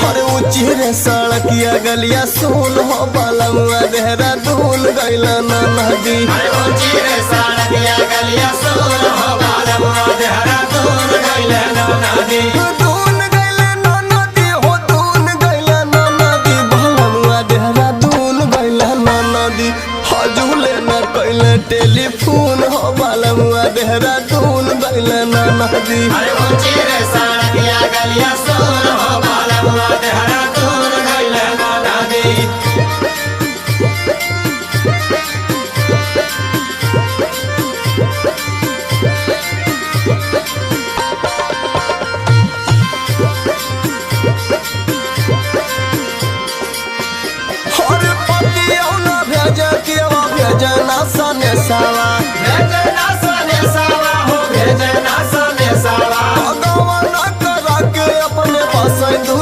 अरे ऊंची रे सड़किया गलिया सुन हो बलमुआ देहरादून गइला ना नदी। दून गइला ना नदी हो दून गइला ना नदी बलमुआ देहरादून गइला ना नदी। हजूले न कइले टेलीफोन हो बलमुआ देहरादून गइला ना नदी। भेजना सने सावा